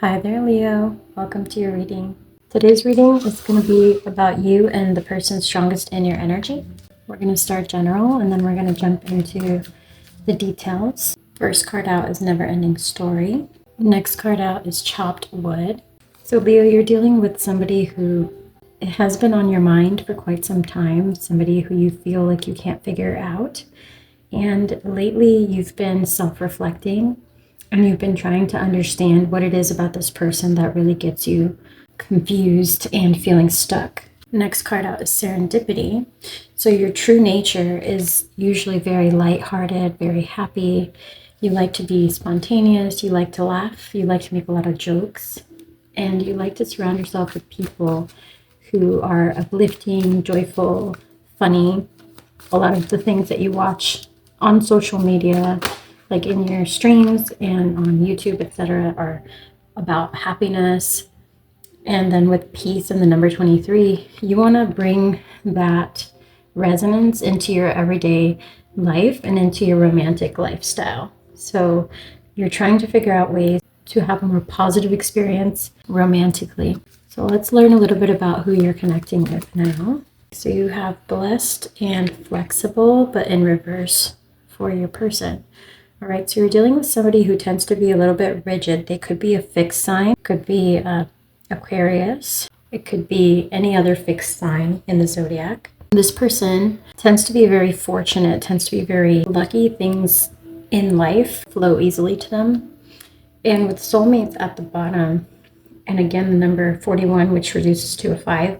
Hi there, Leo. Welcome to your reading. Today's reading is going to be about you and the person strongest in your energy. We're going to start general and then we're going to jump into the details. First card out is Never Ending Story. Next card out is Chopped Wood. So Leo, you're dealing with somebody who has been on your mind for quite some time, somebody who you feel like you can't figure out. And lately you've been self-reflecting and you've been trying to understand what it is about this person that really gets you confused and feeling stuck. Next card out is Serendipity. So your true nature is usually very lighthearted, very happy. You like to be spontaneous, you like to laugh, you like to make a lot of jokes, and you like to surround yourself with people who are uplifting, joyful, funny. A lot of the things that you watch on social media, like in your streams and on YouTube, etc., are about happiness. And then with peace and the number 23, you want to bring that resonance into your everyday life and into your romantic lifestyle. So you're trying to figure out ways to have a more positive experience romantically. So let's learn a little bit about who you're connecting with now. So you have blessed and flexible, but in reverse for your person. All right, so you're dealing with somebody who tends to be a little bit rigid. They could be a fixed sign, could be Aquarius, it could be any other fixed sign in the zodiac. This person tends to be very fortunate, tends to be very lucky. Things in life flow easily to them. And with soulmates at the bottom, and again, the number 41, which reduces to a 5,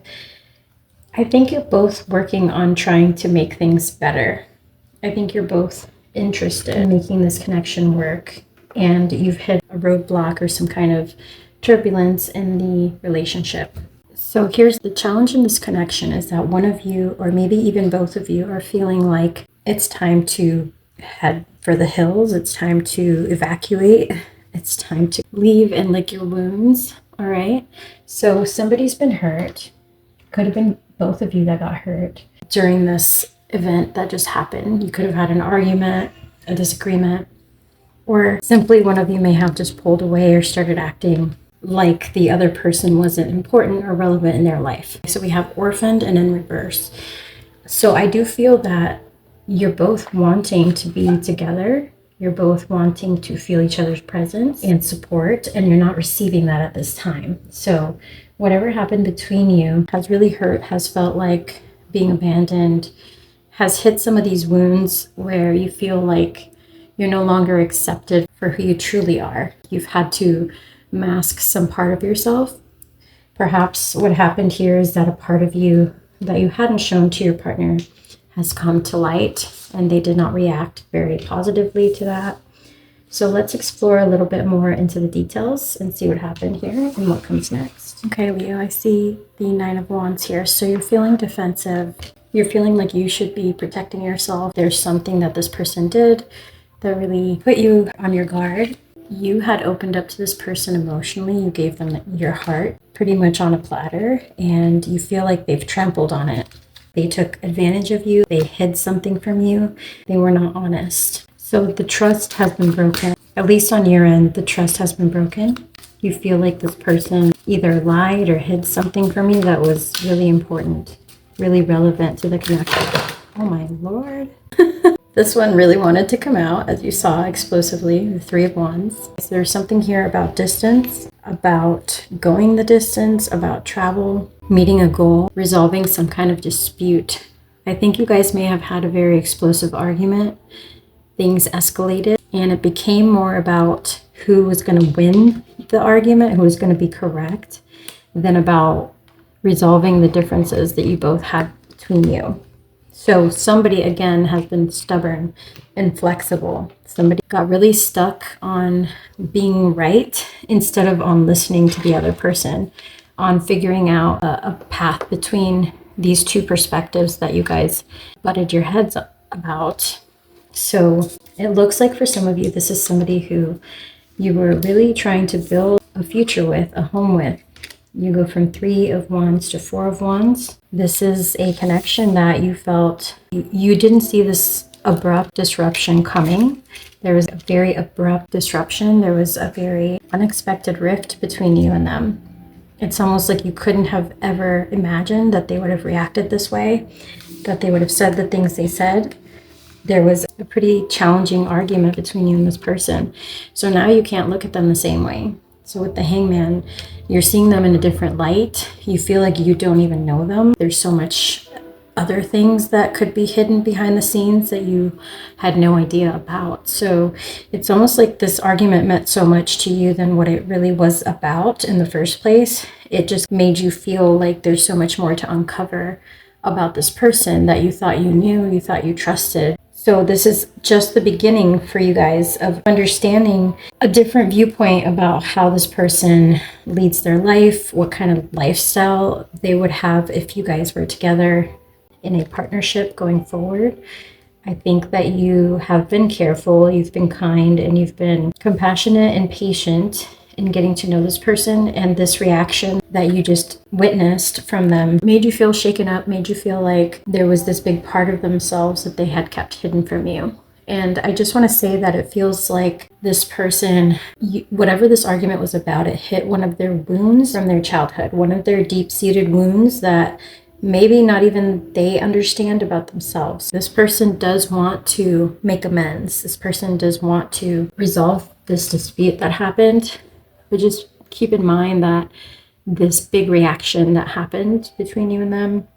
I think you're both working on trying to make things better. I think you're both interested in making this connection work, and you've hit a roadblock or some kind of turbulence in the relationship. So here's the challenge in this connection is that one of you, or maybe even both of you, are feeling like it's time to head for the hills, it's time to evacuate, it's time to leave and lick your wounds. All right, so somebody's been hurt. Could have been both of you that got hurt during this event that just happened. You could have had an argument, a disagreement, or simply one of you may have just pulled away or started acting like the other person wasn't important or relevant in their life. So we have orphaned and in reverse. So I do feel that you're both wanting to be together. You're both wanting to feel each other's presence and support, and you're not receiving that at this time. So whatever happened between you has really hurt, has felt like being abandoned, has hit some of these wounds where you feel like you're no longer accepted for who you truly are. You've had to mask some part of yourself. Perhaps what happened here is that a part of you that you hadn't shown to your partner has come to light, and they did not react very positively to that. So let's explore a little bit more into the details and see what happened here and what comes next. Okay, Leo, I see the 9 of Wands here. So you're feeling defensive. You're feeling like you should be protecting yourself. There's something that this person did that really put you on your guard. You had opened up to this person emotionally. You gave them your heart pretty much on a platter, and you feel like they've trampled on it. They took advantage of you. They hid something from you. They were not honest. So the trust has been broken. At least on your end, the trust has been broken. You feel like this person either lied or hid something from you that was really important, really relevant to the connection. Oh my Lord. This one really wanted to come out, as you saw, explosively, the 3 of Wands. So there's something here about distance, about going the distance, about travel, meeting a goal, resolving some kind of dispute. I think you guys may have had a very explosive argument. Things escalated, and it became more about who was going to win the argument, who was going to be correct, than about resolving the differences that you both had between you. So somebody, again, has been stubborn and flexible. Somebody got really stuck on being right instead of on listening to the other person, on figuring out a path between these two perspectives that you guys butted your heads about. So it looks like for some of you, this is somebody who you were really trying to build a future with, a home with. You go from 3 of Wands to 4 of Wands. This is a connection that you felt you didn't see this abrupt disruption coming. There was a very abrupt disruption. There was a very unexpected rift between you and them. It's almost like you couldn't have ever imagined that they would have reacted this way, that they would have said the things they said. There was a pretty challenging argument between you and this person. So now you can't look at them the same way. So with the Hangman, you're seeing them in a different light. You feel like you don't even know them. There's so much other things that could be hidden behind the scenes that you had no idea about. So it's almost like this argument meant so much to you than what it really was about in the first place. It just made you feel like there's so much more to uncover about this person that you thought you knew, you thought you trusted. So this is just the beginning for you guys of understanding a different viewpoint about how this person leads their life, what kind of lifestyle they would have if you guys were together in a partnership going forward. I think that you have been careful, you've been kind, and you've been compassionate and patient in getting to know this person, and this reaction that you just witnessed from them made you feel shaken up, made you feel like there was this big part of themselves that they had kept hidden from you. And I just want to say that it feels like this person, whatever this argument was about, it hit one of their wounds from their childhood, one of their deep-seated wounds that maybe not even they understand about themselves. This person does want to make amends. This person does want to resolve this dispute that happened. But just keep in mind that this big reaction that happened between you and them,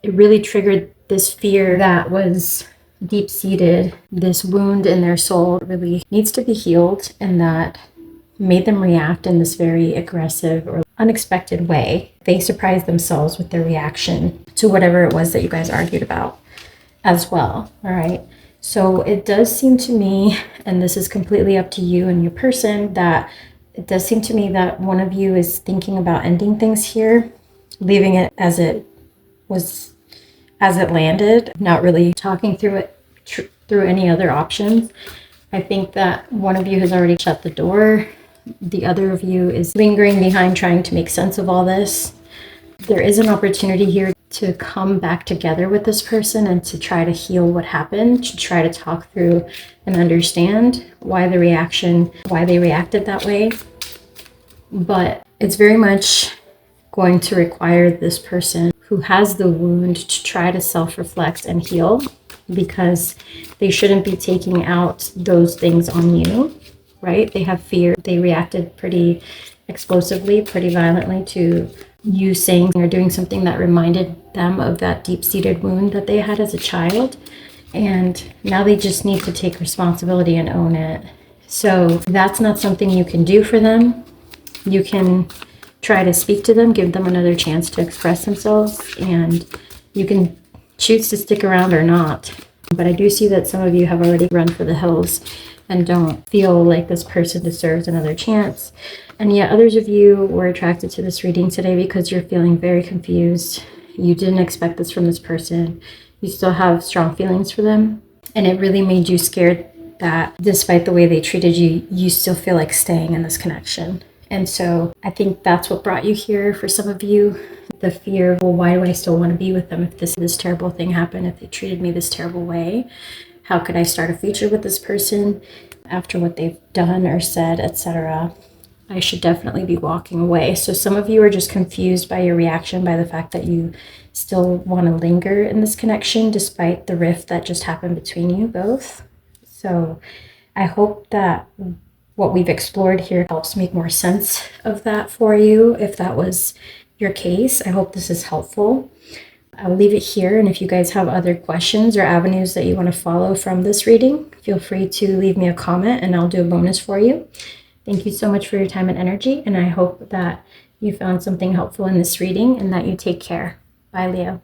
it really triggered this fear that was deep-seated. This wound in their soul really needs to be healed, and that made them react in this very aggressive or unexpected way. They surprised themselves with their reaction to whatever it was that you guys argued about as well. All right. So it does seem to me, and this is completely up to you and your person, that it does seem to me that one of you is thinking about ending things here, leaving it as it was, as it landed, not really talking through it, through any other options. I think that one of you has already shut the door. The other of you is lingering behind, trying to make sense of all this. There is an opportunity here to come back together with this person and to try to heal what happened, to try to talk through and understand why they reacted that way. But it's very much going to require this person who has the wound to try to self-reflect and heal, because they shouldn't be taking out those things on you, right? They have fear. They reacted pretty explosively, pretty violently to you saying or doing something that reminded them of that deep-seated wound that they had as a child. And now they just need to take responsibility and own it. So that's not something you can do for them. You can try to speak to them, give them another chance to express themselves, and you can choose to stick around or not. But I do see that some of you have already run for the hills and don't feel like this person deserves another chance. And yet others of you were attracted to this reading today because you're feeling very confused. You didn't expect this from this person. You still have strong feelings for them. And it really made you scared that despite the way they treated you, you still feel like staying in this connection. And so I think that's what brought you here for some of you. The fear of, well, why do I still want to be with them if this terrible thing happened, if they treated me this terrible way? How could I start a future with this person after what they've done or said, etc.? I should definitely be walking away. So some of you are just confused by your reaction, by the fact that you still want to linger in this connection despite the rift that just happened between you both. So I hope that what we've explored here helps make more sense of that for you, if that was your case. I hope this is helpful. I'll leave it here, and if you guys have other questions or avenues that you want to follow from this reading, feel free to leave me a comment and I'll do a bonus for you. Thank you so much for your time and energy, and I hope that you found something helpful in this reading and that you take care. Bye, Leo.